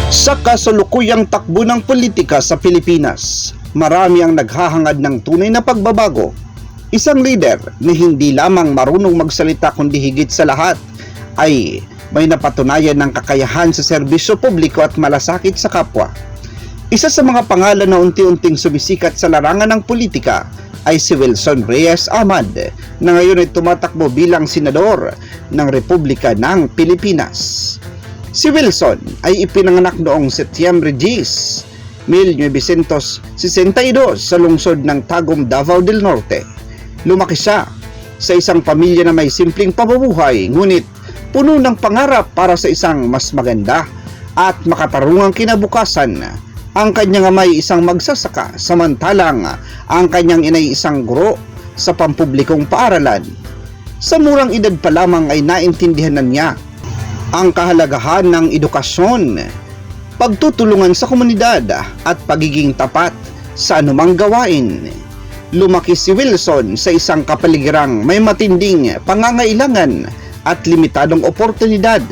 Sa kasalukuyang takbo ng politika sa Pilipinas, marami ang naghahangad ng tunay na pagbabago. Isang leader na hindi lamang marunong magsalita kundi higit sa lahat ay may napatunayan ng kakayahan sa serbisyo publiko at malasakit sa kapwa. Isa sa mga pangalan na unti-unting sumisikat sa larangan ng politika ay si Wilson Reyes Ahmad, na ngayon ay tumatakbo bilang senador ng Republika ng Pilipinas. Si Wilson ay ipinanganak noong Setyembre 10, 1962 sa lungsod ng Tagum, Davao del Norte. Lumaki siya sa isang pamilya na may simpleng pamumuhay, ngunit puno ng pangarap para sa isang mas maganda at makatarungang kinabukasan. Ang kanyang amay isang magsasaka, samantalang ang kanyang inay isang guro sa pampublikong paaralan. Sa murang edad pa lamang ay naintindihan na niya ang kahalagahan ng edukasyon, pagtutulungan sa komunidad at pagiging tapat sa anumang gawain. Lumaki si Wilson sa isang kapaligirang may matinding pangangailangan at limitadong oportunidad.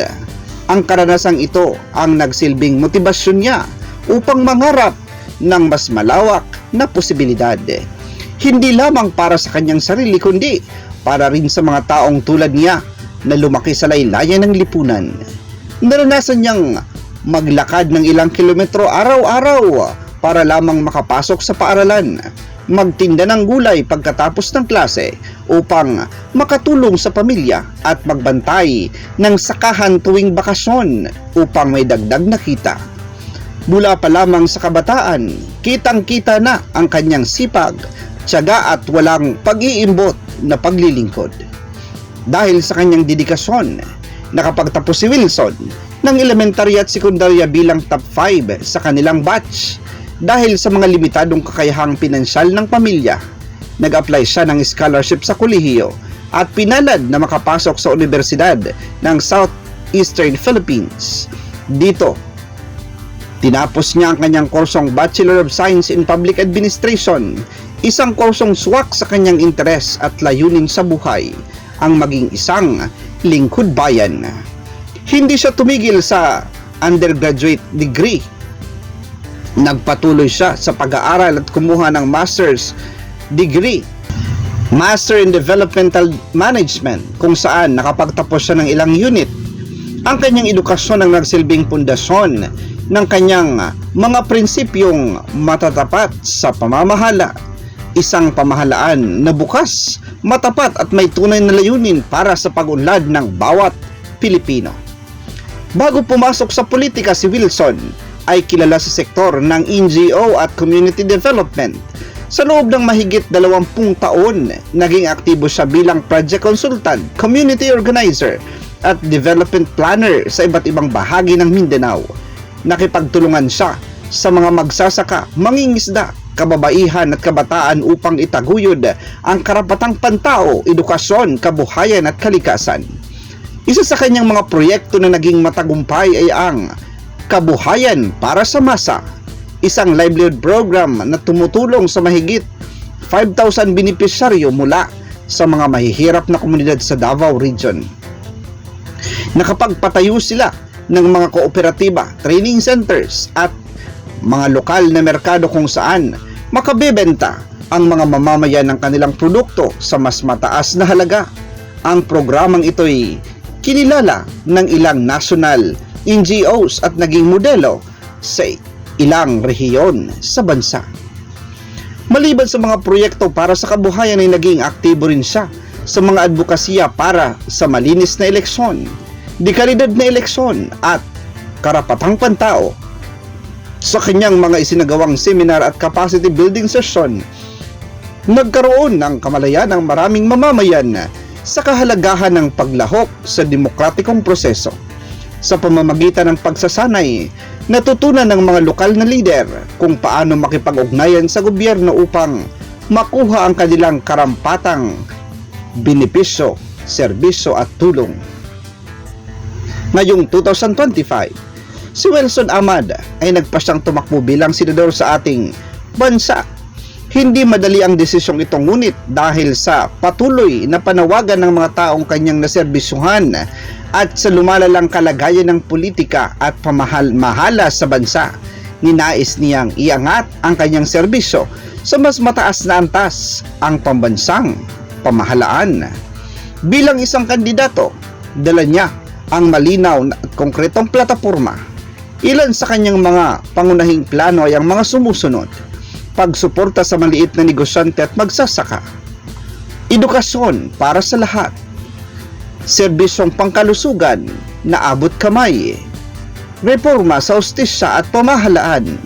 Ang karanasang ito ang nagsilbing motibasyon niya upang mangarap ng mas malawak na posibilidad. Hindi lamang para sa kanyang sarili kundi para rin sa mga taong tulad niya na lumaki sa laylayan ng lipunan. Naranasan niyang maglakad ng ilang kilometro araw-araw para lamang makapasok sa paaralan, magtinda ng gulay pagkatapos ng klase upang makatulong sa pamilya at magbantay ng sakahan tuwing bakasyon upang may dagdag na kita. Mula pa lamang sa kabataan, kitang-kita na ang kanyang sipag, tiyaga at walang pag-iimbot na paglilingkod. Dahil sa kanyang dedikasyon, nakapagtapos si Wilson ng elementarya at sekundarya bilang top 5 sa kanilang batch. Dahil sa mga limitadong kakayahang pinansyal ng pamilya, nag-apply siya ng scholarship sa kolehiyo at pinalad na makapasok sa Universidad ng Southeastern Philippines. Dito, tinapos niya ang kanyang kursong Bachelor of Science in Public Administration, isang kursong swak sa kanyang interes at layunin sa buhay, ang maging isang lingkod bayan. Hindi siya tumigil sa undergraduate degree. Nagpatuloy siya sa pag-aaral at kumuha ng master's degree, Master in Developmental Management, kung saan nakapagtapos siya ng ilang unit. Ang kanyang edukasyon ang nagsilbing pundasyon ng kanyang mga prinsipyong matatapat sa pamamahala, isang pamahalaan na bukas, matapat at may tunay na layunin para sa pag-unlad ng bawat Pilipino. Bago pumasok sa politika, si Wilson ay kilala sa sektor ng NGO at community development. Sa loob ng mahigit 20 taon, naging aktibo siya bilang project consultant, community organizer at development planner sa iba't ibang bahagi ng Mindanao. Nakipagtulungan siya sa mga magsasaka, mangingisda, kababaihan at kabataan upang itaguyod ang karapatang pantao, edukasyon, kabuhayan at kalikasan. Isa sa kanyang mga proyekto na naging matagumpay ay ang Kabuhayan para sa Masa, isang livelihood program na tumutulong sa mahigit 5,000 benepisyaryo mula sa mga mahihirap na komunidad sa Davao Region. Nakapagpatayo sila ng mga kooperatiba, training centers at mga lokal na merkado kung saan makabebenta ang mga mamamayan ng kanilang produkto sa mas mataas na halaga. Ang programang ito'y kinilala ng ilang national NGOs at naging modelo sa ilang rehiyon sa bansa. Maliban sa mga proyekto para sa kabuhayan ay naging aktibo rin siya sa mga advokasya para sa malinis na eleksyon, dekalidad na eleksyon at karapatang pantao. Sa kanyang mga isinagawang seminar at capacity building session, nagkaroon ng kamalayan ng maraming mamamayan sa kahalagahan ng paglahok sa demokratikong proseso. Sa pamamagitan ng pagsasanay, natutunan ng mga lokal na lider kung paano makipag-ugnayan sa gobyerno upang makuha ang kanilang karampatang benepisyo, serbisyo at tulong. Ngayong 2025, si Wilson Ahmad ay nagpasyang tumakbo bilang senador sa ating bansa. Hindi madali ang desisyong ito, ngunit dahil sa patuloy na panawagan ng mga taong kanyang naserbisyuhan at sa lumalalang kalagayan ng politika at pamahal-mahala sa bansa, ninais niyang iangat ang kanyang serbisyo sa mas mataas na antas, ang pambansang pamahalaan. Bilang isang kandidato, dala niya ang malinaw at konkretong plataporma. Ilan sa kanyang mga pangunahing plano ay ang mga sumusunod: pagsuporta sa maliit na negosyante at magsasaka, edukasyon para sa lahat, serbisyong pangkalusugan na abot kamay, reforma sa hustisya at pamahalaan,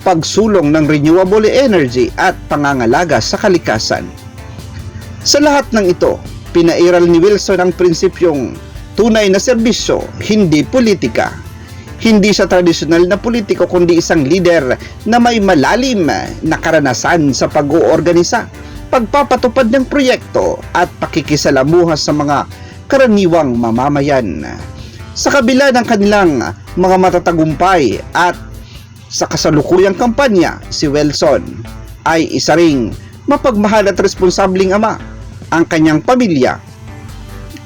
pagsulong ng renewable energy at pangangalaga sa kalikasan. Sa lahat ng ito, pinairal ni Wilson ang prinsipyong tunay na serbisyo, hindi politika. Hindi siya tradisyonal na politiko kundi isang lider na may malalim na karanasan sa pag-oorganisa, pagpapatupad ng proyekto at pakikisalamuha sa mga karaniwang mamamayan. Sa kabila ng kanilang mga matatagumpay at sa kasalukuyang kampanya, si Wilson ay isa ring mapagmahal at responsabling ama. Ang kanyang pamilya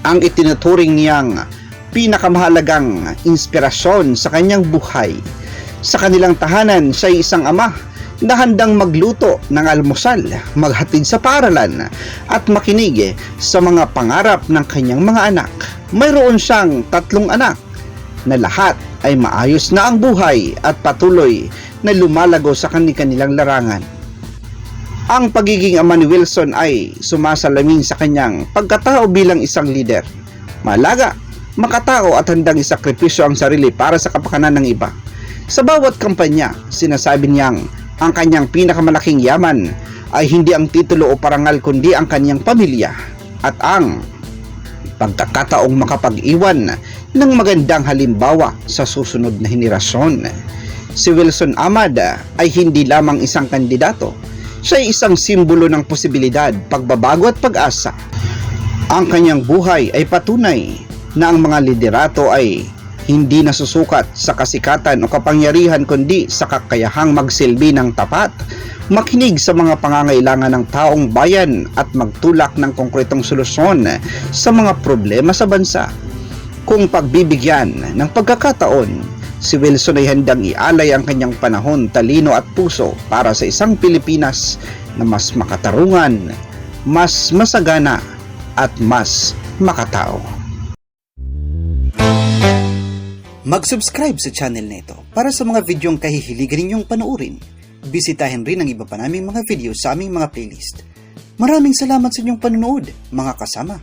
ang itinuturing niyang pinakamahalagang inspirasyon sa kanyang buhay. Sa kanilang tahanan, siya ay isang ama na handang magluto ng almusal, maghatid sa paaralan at makinig sa mga pangarap ng kanyang mga anak. Mayroon siyang 3 anak na lahat ay maayos na ang buhay at patuloy na lumalago sa kanilang larangan. Ang pagiging ama ni Wilson ay sumasalamin sa kanyang pagkatao bilang isang lider. Malaga, makatao at handang isakripisyo ang sarili para sa kapakanan ng iba. Sa bawat kampanya, sinasabi niyang ang kanyang pinakamalaking yaman ay hindi ang titulo o parangal kundi ang kanyang pamilya at ang pagkakataong makapag-iwan ng magandang halimbawa sa susunod na henerasyon. Si Wilson Ahmad ay hindi lamang isang kandidato, siya ay isang simbolo ng posibilidad, pagbabago at pag-asa. Ang kanyang buhay ay patunay na ang mga liderato ay hindi nasusukat sa kasikatan o kapangyarihan kundi sa kakayahang magsilbi ng tapat, makinig sa mga pangangailangan ng taong bayan at magtulak ng konkretong solusyon sa mga problema sa bansa. Kung pagbibigyan ng pagkakataon, si Wilson ay handang ialay ang kanyang panahon, talino at puso para sa isang Pilipinas na mas makatarungan, mas masagana at mas makatao. Mag-subscribe sa channel na ito para sa mga videong kahihiligan ninyong panoorin. Bisitahin rin ang iba pa naming mga video sa aming mga playlist. Maraming salamat sa inyong panonood, mga kasama.